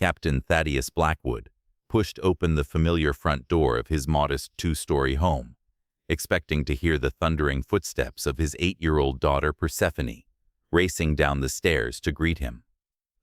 Captain Thaddeus Blackwood pushed open the familiar front door of his modest two-story home, expecting to hear the thundering footsteps of his 8-year-old daughter Persephone racing down the stairs to greet him.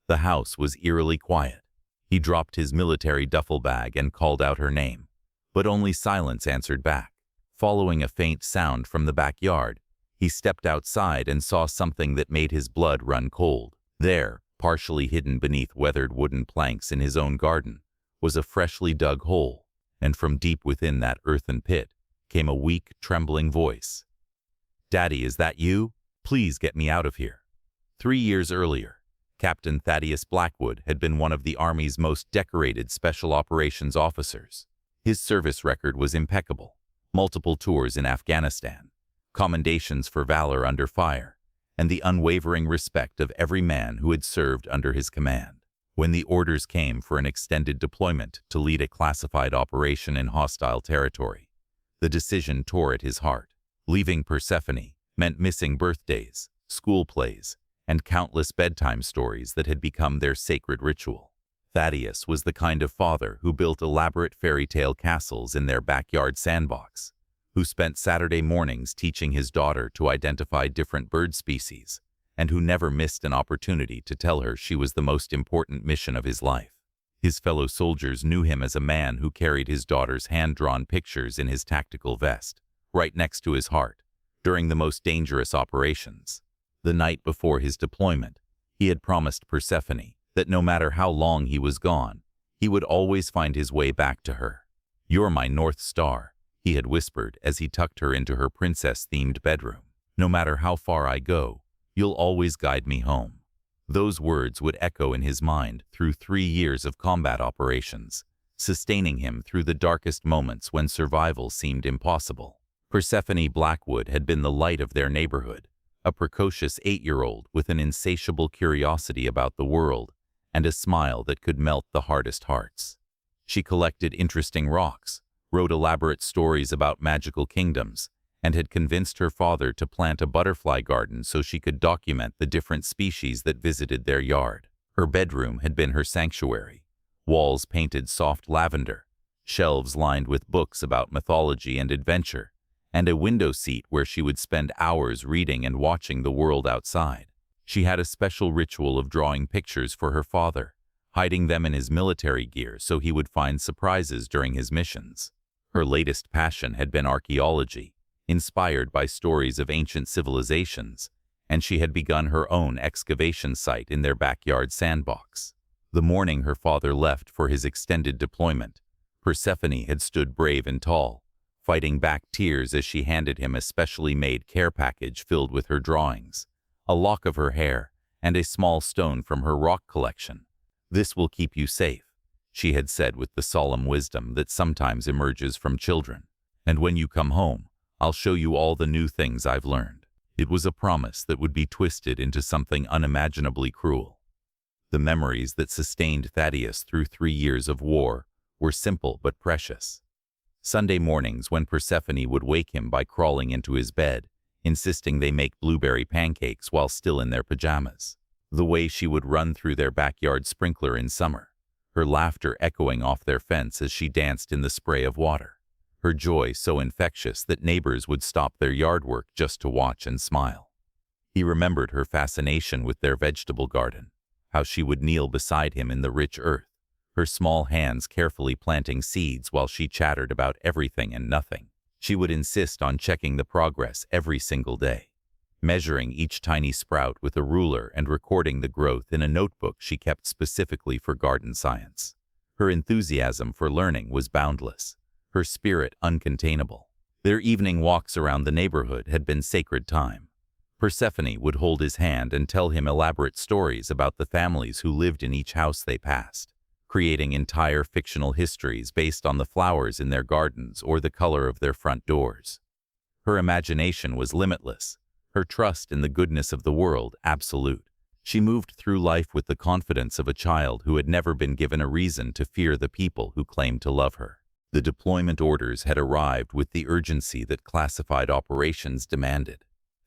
The house was eerily quiet. He dropped his military duffel bag and called out her name, but only silence answered back. Following a faint sound from the backyard, he stepped outside and saw something that made his blood run cold. There, partially hidden beneath weathered wooden planks in his own garden, was a freshly dug hole, and from deep within that earthen pit came a weak, trembling voice. "Daddy, is that you? Please get me out of here." 3 years earlier, Captain Thaddeus Blackwood had been one of the Army's most decorated Special Operations officers. His service record was impeccable: multiple tours in Afghanistan, commendations for valor under fire, and the unwavering respect of every man who had served under his command. When the orders came for an extended deployment to lead a classified operation in hostile territory, the decision tore at his heart. Leaving Persephone meant missing birthdays, school plays, and countless bedtime stories that had become their sacred ritual. Thaddeus was the kind of father who built elaborate fairy tale castles in their backyard sandbox, who spent Saturday mornings teaching his daughter to identify different bird species, and who never missed an opportunity to tell her she was the most important mission of his life. His fellow soldiers knew him as a man who carried his daughter's hand-drawn pictures in his tactical vest, right next to his heart, during the most dangerous operations. The night before his deployment, he had promised Persephone that no matter how long he was gone, he would always find his way back to her. "You're my North Star," he had whispered as he tucked her into her princess-themed bedroom. "No matter how far I go, you'll always guide me home." Those words would echo in his mind through 3 years of combat operations, sustaining him through the darkest moments when survival seemed impossible. Persephone Blackwood had been the light of their neighborhood, a precocious 8-year-old with an insatiable curiosity about the world and a smile that could melt the hardest hearts. She collected interesting rocks, wrote elaborate stories about magical kingdoms, and had convinced her father to plant a butterfly garden so she could document the different species that visited their yard. Her bedroom had been her sanctuary, walls painted soft lavender, shelves lined with books about mythology and adventure, and a window seat where she would spend hours reading and watching the world outside. She had a special ritual of drawing pictures for her father, hiding them in his military gear so he would find surprises during his missions. Her latest passion had been archaeology, inspired by stories of ancient civilizations, and she had begun her own excavation site in their backyard sandbox. The morning her father left for his extended deployment, Persephone had stood brave and tall, fighting back tears as she handed him a specially made care package filled with her drawings, a lock of her hair, and a small stone from her rock collection. "This will keep you safe," she had said with the solemn wisdom that sometimes emerges from children. "And when you come home, I'll show you all the new things I've learned." It was a promise that would be twisted into something unimaginably cruel. The memories that sustained Thaddeus through 3 years of war were simple but precious. Sunday mornings when Persephone would wake him by crawling into his bed, insisting they make blueberry pancakes while still in their pajamas. The way she would run through their backyard sprinkler in summer, her laughter echoing off their fence as she danced in the spray of water. Her joy so infectious that neighbors would stop their yard work just to watch and smile. He remembered her fascination with their vegetable garden, how she would kneel beside him in the rich earth, her small hands carefully planting seeds while she chattered about everything and nothing. She would insist on checking the progress every single day, measuring each tiny sprout with a ruler and recording the growth in a notebook she kept specifically for garden science. Her enthusiasm for learning was boundless, her spirit uncontainable. Their evening walks around the neighborhood had been sacred time. Persephone would hold his hand and tell him elaborate stories about the families who lived in each house they passed, creating entire fictional histories based on the flowers in their gardens or the color of their front doors. Her imagination was limitless, her trust in the goodness of the world absolute. She moved through life with the confidence of a child who had never been given a reason to fear the people who claimed to love her. The deployment orders had arrived with the urgency that classified operations demanded.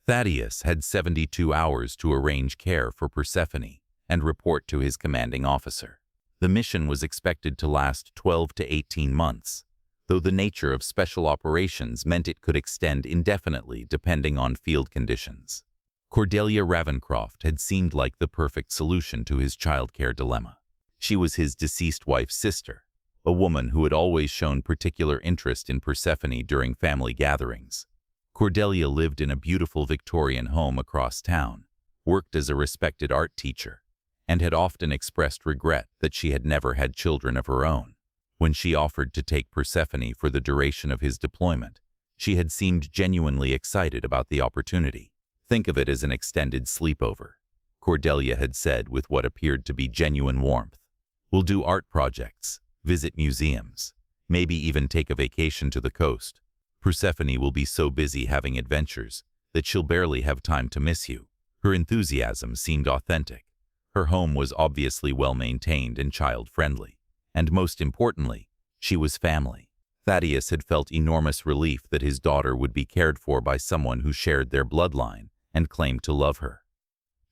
Thaddeus had 72 hours to arrange care for Persephone and report to his commanding officer. The mission was expected to last 12 to 18 months, though the nature of special operations meant it could extend indefinitely depending on field conditions. Cordelia Ravencroft had seemed like the perfect solution to his childcare dilemma. She was his deceased wife's sister, a woman who had always shown particular interest in Persephone during family gatherings. Cordelia lived in a beautiful Victorian home across town, worked as a respected art teacher, and had often expressed regret that she had never had children of her own. When she offered to take Persephone for the duration of his deployment, she had seemed genuinely excited about the opportunity. "Think of it as an extended sleepover," Cordelia had said with what appeared to be genuine warmth. "We'll do art projects, visit museums, maybe even take a vacation to the coast. Persephone will be so busy having adventures that she'll barely have time to miss you." Her enthusiasm seemed authentic. Her home was obviously well-maintained and child-friendly. And most importantly, she was family. Thaddeus had felt enormous relief that his daughter would be cared for by someone who shared their bloodline and claimed to love her.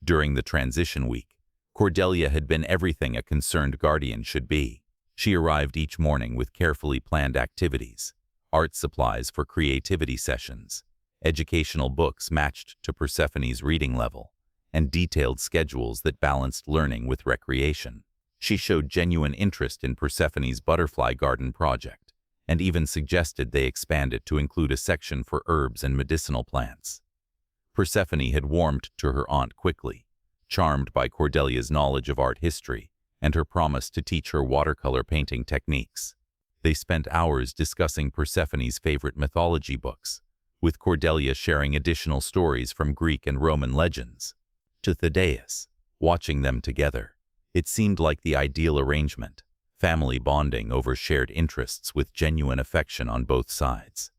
During the transition week, Cordelia had been everything a concerned guardian should be. She arrived each morning with carefully planned activities, art supplies for creativity sessions, educational books matched to Persephone's reading level, and detailed schedules that balanced learning with recreation. She showed genuine interest in Persephone's butterfly garden project, and even suggested they expand it to include a section for herbs and medicinal plants. Persephone had warmed to her aunt quickly, charmed by Cordelia's knowledge of art history and her promise to teach her watercolor painting techniques. They spent hours discussing Persephone's favorite mythology books, with Cordelia sharing additional stories from Greek and Roman legends. To Thaddeus, watching them together, it seemed like the ideal arrangement, family bonding over shared interests with genuine affection on both sides.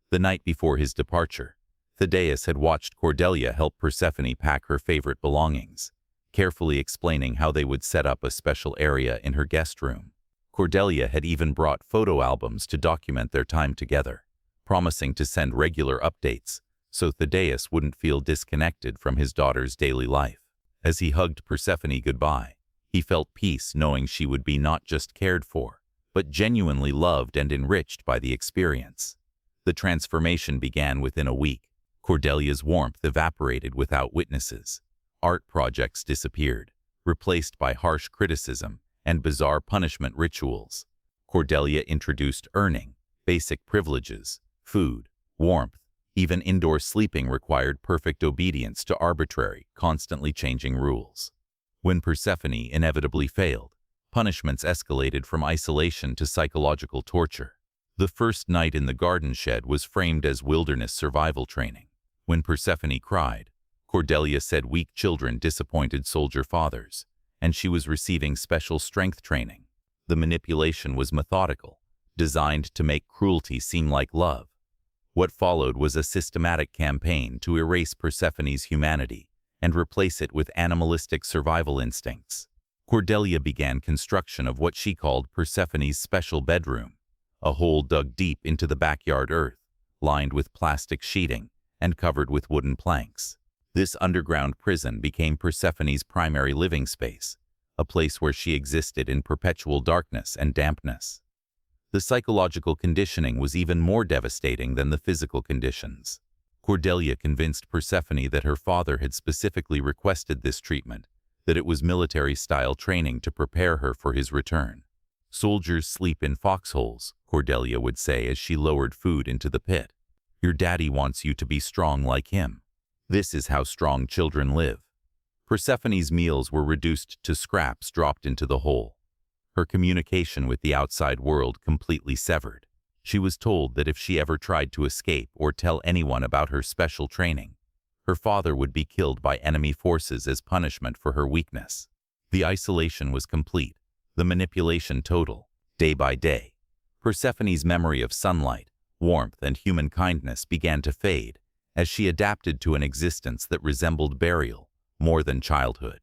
The night before his departure, Thaddeus had watched Cordelia help Persephone pack her favorite belongings, carefully explaining how they would set up a special area in her guest room. Cordelia had even brought photo albums to document their time together, promising to send regular updates so Thaddeus wouldn't feel disconnected from his daughter's daily life. As he hugged Persephone goodbye, he felt peace knowing she would be not just cared for, but genuinely loved and enriched by the experience. The transformation began within a week. Cordelia's warmth evaporated without witnesses. Art projects disappeared, replaced by harsh criticism and bizarre punishment rituals. Cordelia introduced earning, basic privileges, food, warmth, even indoor sleeping required perfect obedience to arbitrary, constantly changing rules. When Persephone inevitably failed, punishments escalated from isolation to psychological torture. The first night in the garden shed was framed as wilderness survival training. When Persephone cried, Cordelia said weak children disappointed soldier fathers, and she was receiving special strength training. The manipulation was methodical, designed to make cruelty seem like love. What followed was a systematic campaign to erase Persephone's humanity and replace it with animalistic survival instincts. Cordelia began construction of what she called Persephone's special bedroom, a hole dug deep into the backyard earth, lined with plastic sheeting and covered with wooden planks. This underground prison became Persephone's primary living space, a place where she existed in perpetual darkness and dampness. The psychological conditioning was even more devastating than the physical conditions. Cordelia convinced Persephone that her father had specifically requested this treatment, that it was military-style training to prepare her for his return. "Soldiers sleep in foxholes," Cordelia would say as she lowered food into the pit. "Your daddy wants you to be strong like him. This is how strong children live." Persephone's meals were reduced to scraps dropped into the hole, her communication with the outside world completely severed. She was told that if she ever tried to escape or tell anyone about her special training, her father would be killed by enemy forces as punishment for her weakness. The isolation was complete, the manipulation total, day by day. Persephone's memory of sunlight, warmth, and human kindness began to fade as she adapted to an existence that resembled burial more than childhood.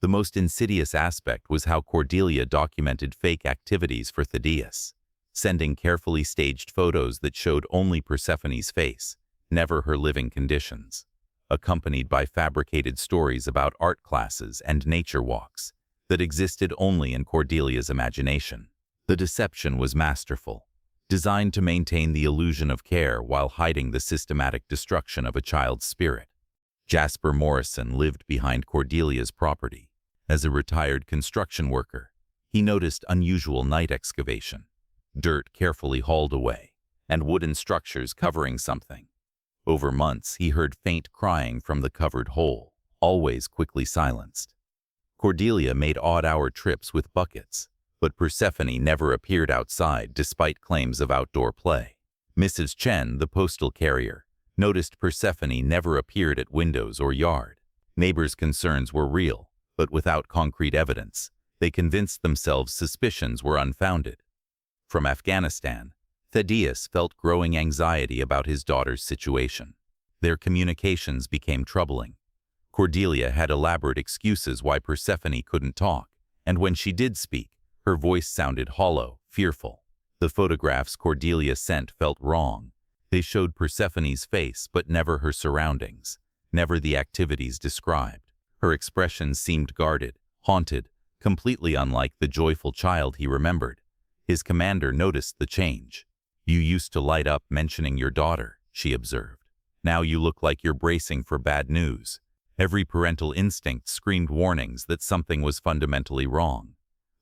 The most insidious aspect was how Cordelia documented fake activities for Thaddeus, sending carefully staged photos that showed only Persephone's face, never her living conditions. Accompanied by fabricated stories about art classes and nature walks, that existed only in Cordelia's imagination. The deception was masterful, designed to maintain the illusion of care while hiding the systematic destruction of a child's spirit. Jasper Morrison lived behind Cordelia's property. As a retired construction worker, he noticed unusual night excavation, dirt carefully hauled away, and wooden structures covering something. Over months, he heard faint crying from the covered hole, always quickly silenced. Cordelia made odd-hour trips with buckets, but Persephone never appeared outside despite claims of outdoor play. Mrs. Chen, the postal carrier, noticed Persephone never appeared at windows or yard. Neighbors' concerns were real, but without concrete evidence, they convinced themselves suspicions were unfounded. From Afghanistan, Thaddeus felt growing anxiety about his daughter's situation. Their communications became troubling. Cordelia had elaborate excuses why Persephone couldn't talk, and when she did speak, her voice sounded hollow, fearful. The photographs Cordelia sent felt wrong. They showed Persephone's face but never her surroundings, never the activities described. Her expressions seemed guarded, haunted, completely unlike the joyful child he remembered. His commander noticed the change. "You used to light up mentioning your daughter," she observed. "Now you look like you're bracing for bad news." Every parental instinct screamed warnings that something was fundamentally wrong.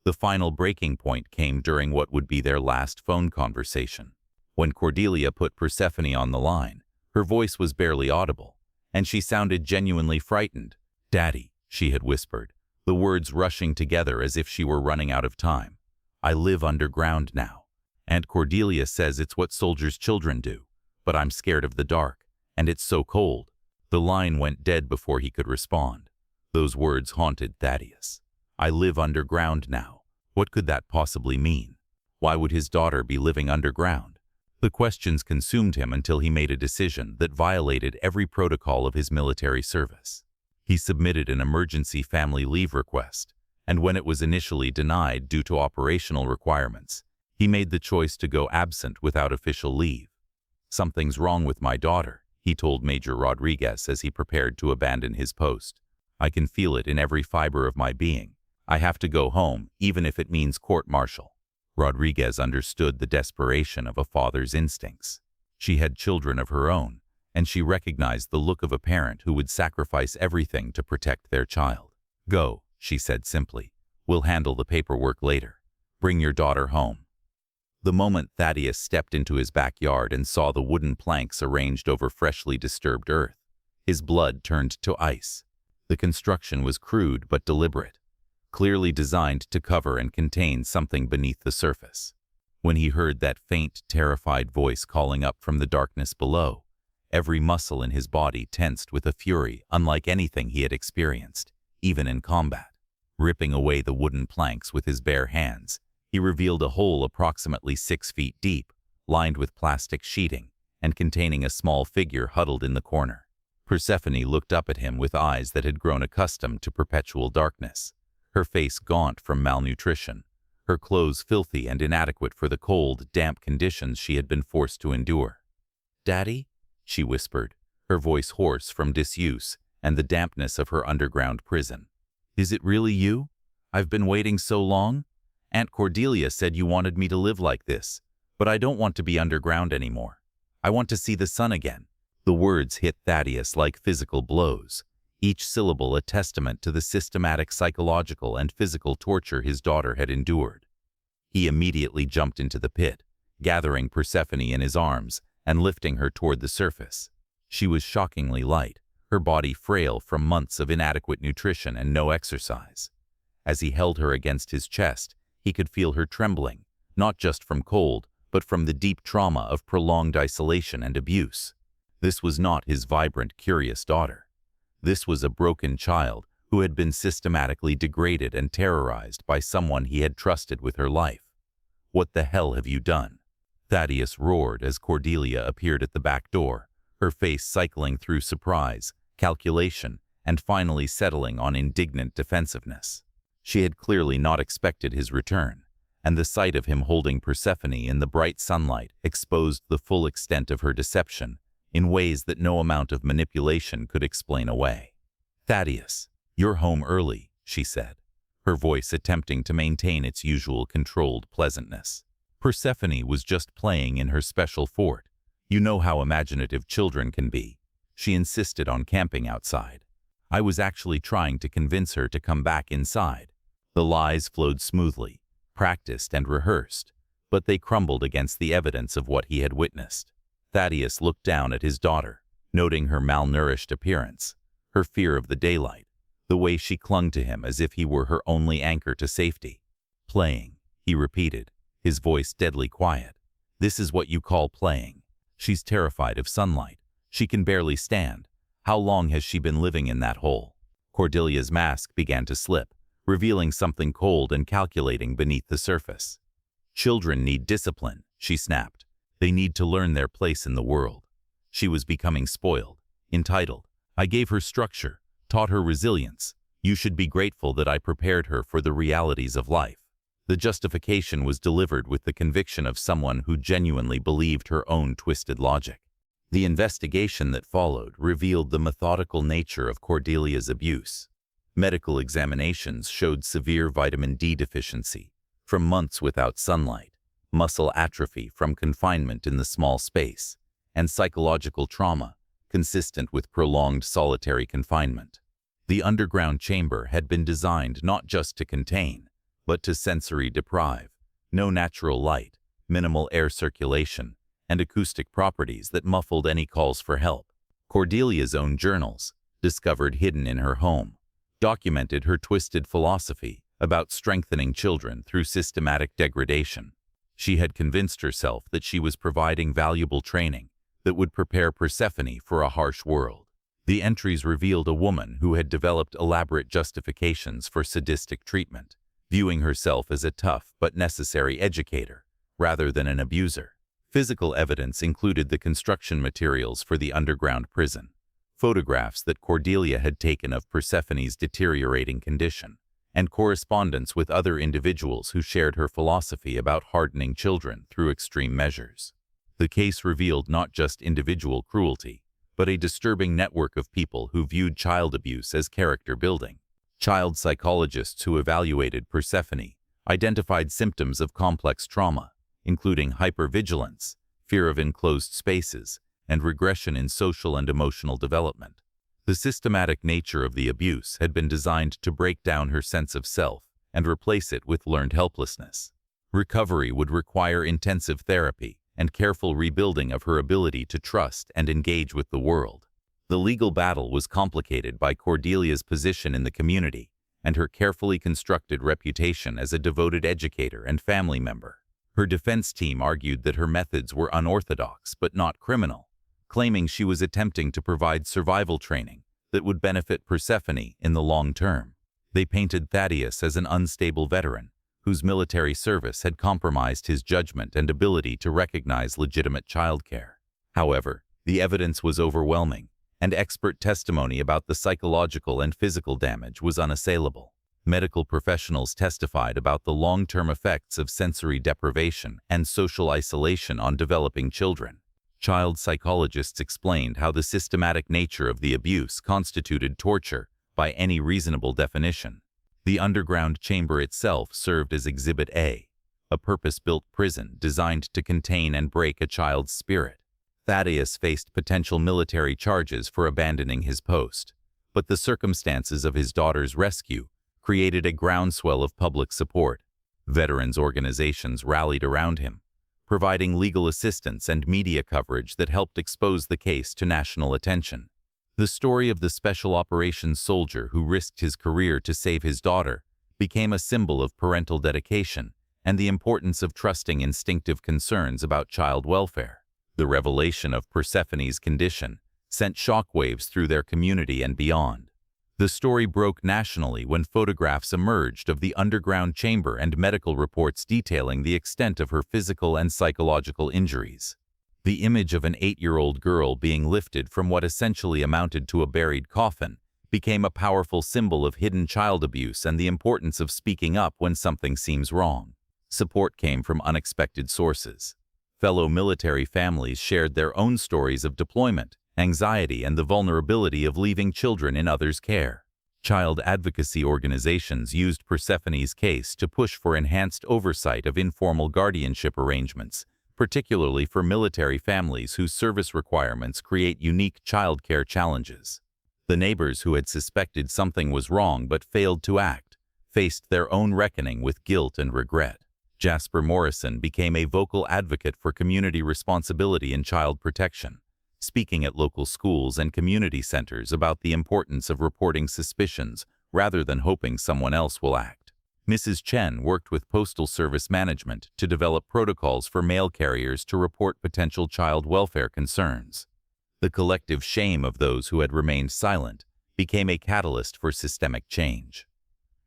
The final breaking point came during what would be their last phone conversation. When Cordelia put Persephone on the line, her voice was barely audible, and she sounded genuinely frightened. "Daddy," she had whispered, the words rushing together as if she were running out of time. "I live underground now. Aunt Cordelia says it's what soldiers' children do, but I'm scared of the dark, and it's so cold." The line went dead before he could respond. Those words haunted Thaddeus. "I live underground now." What could that possibly mean? Why would his daughter be living underground? The questions consumed him until he made a decision that violated every protocol of his military service. He submitted an emergency family leave request, and when it was initially denied due to operational requirements, he made the choice to go absent without official leave. "Something's wrong with my daughter," he told Major Rodriguez as he prepared to abandon his post. "I can feel it in every fiber of my being. I have to go home, even if it means court-martial." Rodriguez understood the desperation of a father's instincts. She had children of her own, and she recognized the look of a parent who would sacrifice everything to protect their child. "Go," she said simply. "We'll handle the paperwork later. Bring your daughter home." The moment Thaddeus stepped into his backyard and saw the wooden planks arranged over freshly disturbed earth, his blood turned to ice. The construction was crude but deliberate, clearly designed to cover and contain something beneath the surface. When he heard that faint, terrified voice calling up from the darkness below, every muscle in his body tensed with a fury unlike anything he had experienced, even in combat. Ripping away the wooden planks with his bare hands, he revealed a hole approximately 6 feet deep, lined with plastic sheeting, and containing a small figure huddled in the corner. Persephone looked up at him with eyes that had grown accustomed to perpetual darkness, her face gaunt from malnutrition, her clothes filthy and inadequate for the cold, damp conditions she had been forced to endure. "Daddy?" she whispered, her voice hoarse from disuse and the dampness of her underground prison. "Is it really you? I've been waiting so long. Aunt Cordelia said you wanted me to live like this, but I don't want to be underground anymore. I want to see the sun again." The words hit Thaddeus like physical blows, each syllable a testament to the systematic psychological and physical torture his daughter had endured. He immediately jumped into the pit, gathering Persephone in his arms and lifting her toward the surface. She was shockingly light, her body frail from months of inadequate nutrition and no exercise. As he held her against his chest, he could feel her trembling, not just from cold, but from the deep trauma of prolonged isolation and abuse. This was not his vibrant, curious daughter. This was a broken child who had been systematically degraded and terrorized by someone he had trusted with her life. "What the hell have you done?" Thaddeus roared as Cordelia appeared at the back door, her face cycling through surprise, calculation, and finally settling on indignant defensiveness. She had clearly not expected his return, and the sight of him holding Persephone in the bright sunlight exposed the full extent of her deception in ways that no amount of manipulation could explain away. "Thaddeus, you're home early," she said. her voice attempting to maintain its usual controlled pleasantness. Persephone was just playing in her special fort. You know how imaginative children can be. She insisted on camping outside. I was actually trying to convince her to come back inside. The lies flowed smoothly, practiced and rehearsed, but they crumbled against the evidence of what he had witnessed. Thaddeus looked down at his daughter, noting her malnourished appearance, her fear of the daylight, the way she clung to him as if he were her only anchor to safety. "Playing," he repeated, his voice deadly quiet. "This is what you call playing. She's terrified of sunlight. She can barely stand. How long has she been living in that hole?" Cordelia's mask began to slip, revealing something cold and calculating beneath the surface. "Children need discipline," she snapped. "They need to learn their place in the world." She was becoming spoiled, entitled. "I gave her structure, taught her resilience. You should be grateful that I prepared her for the realities of life." The justification was delivered with the conviction of someone who genuinely believed her own twisted logic. The investigation that followed revealed the methodical nature of Cordelia's abuse. Medical examinations showed severe vitamin D deficiency from months without sunlight, muscle atrophy from confinement in the small space, and psychological trauma consistent with prolonged solitary confinement. The underground chamber had been designed not just to contain, but to sensory deprive. No natural light, minimal air circulation, and acoustic properties that muffled any calls for help. Cordelia's own journals, discovered hidden in her home, documented her twisted philosophy about strengthening children through systematic degradation. She had convinced herself that she was providing valuable training that would prepare Persephone for a harsh world. The entries revealed a woman who had developed elaborate justifications for sadistic treatment, viewing herself as a tough but necessary educator, rather than an abuser. Physical evidence included the construction materials for the underground prison, photographs that Cordelia had taken of Persephone's deteriorating condition, and correspondence with other individuals who shared her philosophy about hardening children through extreme measures. The case revealed not just individual cruelty, but a disturbing network of people who viewed child abuse as character building. Child psychologists who evaluated Persephone identified symptoms of complex trauma, including hypervigilance, fear of enclosed spaces, and regression in social and emotional development. The systematic nature of the abuse had been designed to break down her sense of self and replace it with learned helplessness. Recovery would require intensive therapy and careful rebuilding of her ability to trust and engage with the world. The legal battle was complicated by Cordelia's position in the community and her carefully constructed reputation as a devoted educator and family member. Her defense team argued that her methods were unorthodox but not criminal, claiming she was attempting to provide survival training that would benefit Persephone in the long term. They painted Thaddeus as an unstable veteran whose military service had compromised his judgment and ability to recognize legitimate childcare. However, the evidence was overwhelming, and expert testimony about the psychological and physical damage was unassailable. Medical professionals testified about the long-term effects of sensory deprivation and social isolation on developing children. Child psychologists explained how the systematic nature of the abuse constituted torture by any reasonable definition. The underground chamber itself served as Exhibit A, a purpose-built prison designed to contain and break a child's spirit. Thaddeus faced potential military charges for abandoning his post, but the circumstances of his daughter's rescue created a groundswell of public support. Veterans organizations rallied around him, providing legal assistance and media coverage that helped expose the case to national attention. The story of the special operations soldier who risked his career to save his daughter became a symbol of parental dedication and the importance of trusting instinctive concerns about child welfare. The revelation of Persephone's condition sent shockwaves through their community and beyond. The story broke nationally when photographs emerged of the underground chamber and medical reports detailing the extent of her physical and psychological injuries. The image of an 8-year-old girl being lifted from what essentially amounted to a buried coffin became a powerful symbol of hidden child abuse and the importance of speaking up when something seems wrong. Support came from unexpected sources. Fellow military families shared their own stories of deployment, anxiety, and the vulnerability of leaving children in others' care. Child advocacy organizations used Persephone's case to push for enhanced oversight of informal guardianship arrangements, particularly for military families whose service requirements create unique childcare challenges. The neighbors who had suspected something was wrong but failed to act faced their own reckoning with guilt and regret. Jasper Morrison became a vocal advocate for community responsibility in child protection, speaking at local schools and community centers about the importance of reporting suspicions rather than hoping someone else will act. Mrs. Chen worked with Postal Service management to develop protocols for mail carriers to report potential child welfare concerns. The collective shame of those who had remained silent became a catalyst for systemic change.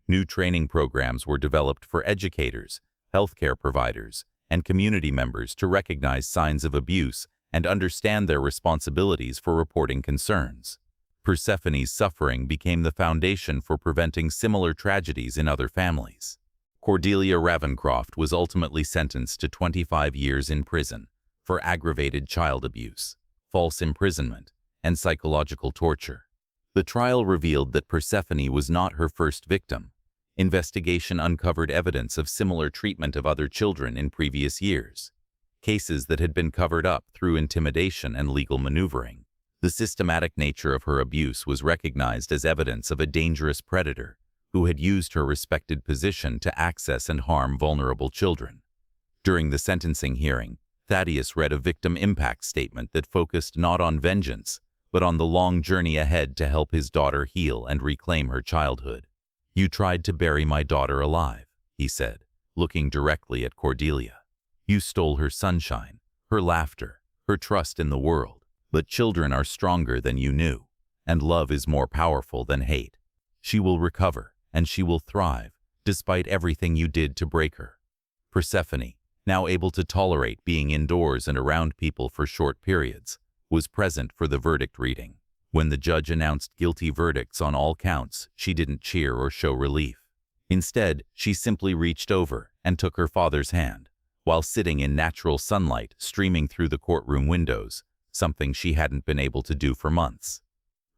New training programs were developed for educators, healthcare providers, and community members to recognize signs of abuse and understand their responsibilities for reporting concerns. Persephone's suffering became the foundation for preventing similar tragedies in other families. Cordelia Ravencroft was ultimately sentenced to 25 years in prison for aggravated child abuse, false imprisonment, and psychological torture. The trial revealed that Persephone was not her first victim. Investigation uncovered evidence of similar treatment of other children in previous years, cases that had been covered up through intimidation and legal maneuvering. The systematic nature of her abuse was recognized as evidence of a dangerous predator who had used her respected position to access and harm vulnerable children. During the sentencing hearing, Thaddeus read a victim impact statement that focused not on vengeance, but on the long journey ahead to help his daughter heal and reclaim her childhood. "You tried to bury my daughter alive," he said, looking directly at Cordelia. "You stole her sunshine, her laughter, her trust in the world. But children are stronger than you knew, and love is more powerful than hate. She will recover, and she will thrive, despite everything you did to break her." Persephone, now able to tolerate being indoors and around people for short periods, was present for the verdict reading. When the judge announced guilty verdicts on all counts, she didn't cheer or show relief. Instead, she simply reached over and took her father's hand, while sitting in natural sunlight streaming through the courtroom windows, something she hadn't been able to do for months.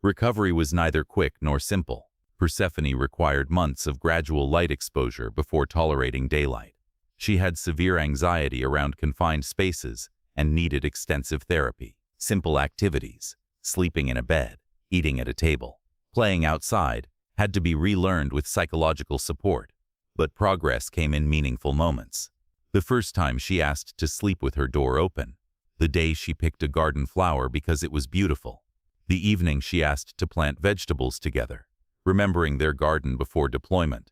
Recovery was neither quick nor simple. Persephone required months of gradual light exposure before tolerating daylight. She had severe anxiety around confined spaces and needed extensive therapy. Simple activities, sleeping in a bed, eating at a table, playing outside, had to be relearned with psychological support, but progress came in meaningful moments. The first time she asked to sleep with her door open, the day she picked a garden flower because it was beautiful, the evening she asked to plant vegetables together, remembering their garden before deployment.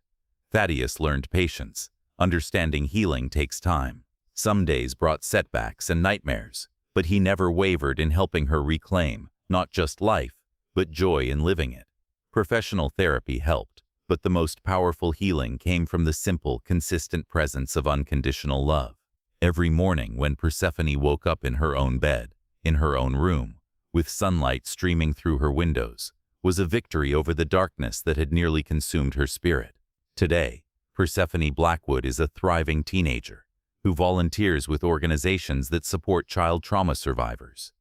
Thaddeus learned patience. Understanding healing takes time. Some days brought setbacks and nightmares, but he never wavered in helping her reclaim not just life, but joy in living it. Professional therapy helped, but the most powerful healing came from the simple, consistent presence of unconditional love. Every morning when Persephone woke up in her own bed, in her own room, with sunlight streaming through her windows, was a victory over the darkness that had nearly consumed her spirit. Today, Persephone Blackwood is a thriving teenager who volunteers with organizations that support child trauma survivors.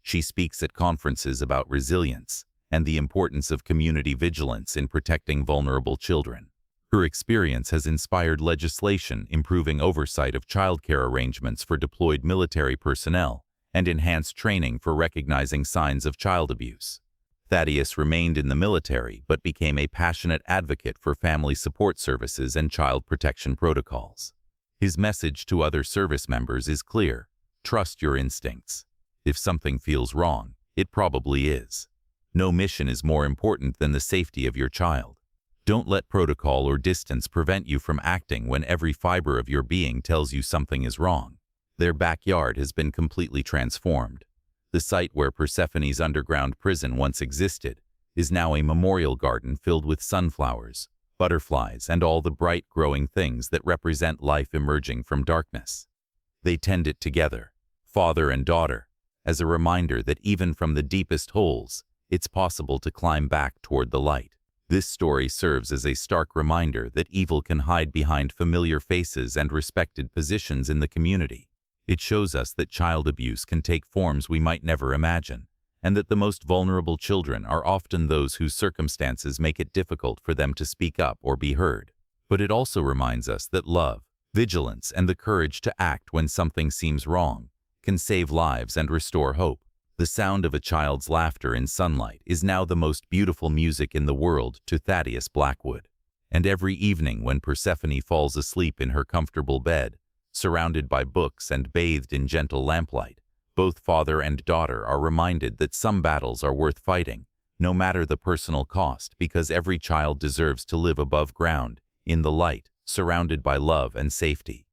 She speaks at conferences about resilience and the importance of community vigilance in protecting vulnerable children. Her experience has inspired legislation improving oversight of childcare arrangements for deployed military personnel and enhanced training for recognizing signs of child abuse. Thaddeus remained in the military but became a passionate advocate for family support services and child protection protocols. His message to other service members is clear: trust your instincts. If something feels wrong, it probably is. No mission is more important than the safety of your child. Don't let protocol or distance prevent you from acting when every fiber of your being tells you something is wrong. Their backyard has been completely transformed. The site where Persephone's underground prison once existed is now a memorial garden filled with sunflowers, butterflies, and all the bright growing things that represent life emerging from darkness. They tend it together, father and daughter, as a reminder that even from the deepest holes, it's possible to climb back toward the light. This story serves as a stark reminder that evil can hide behind familiar faces and respected positions in the community. It shows us that child abuse can take forms we might never imagine, and that the most vulnerable children are often those whose circumstances make it difficult for them to speak up or be heard. But it also reminds us that love, vigilance, and the courage to act when something seems wrong can save lives and restore hope. The sound of a child's laughter in sunlight is now the most beautiful music in the world to Thaddeus Blackwood. And every evening when Persephone falls asleep in her comfortable bed, surrounded by books and bathed in gentle lamplight, both father and daughter are reminded that some battles are worth fighting, no matter the personal cost, because every child deserves to live above ground, in the light, surrounded by love and safety.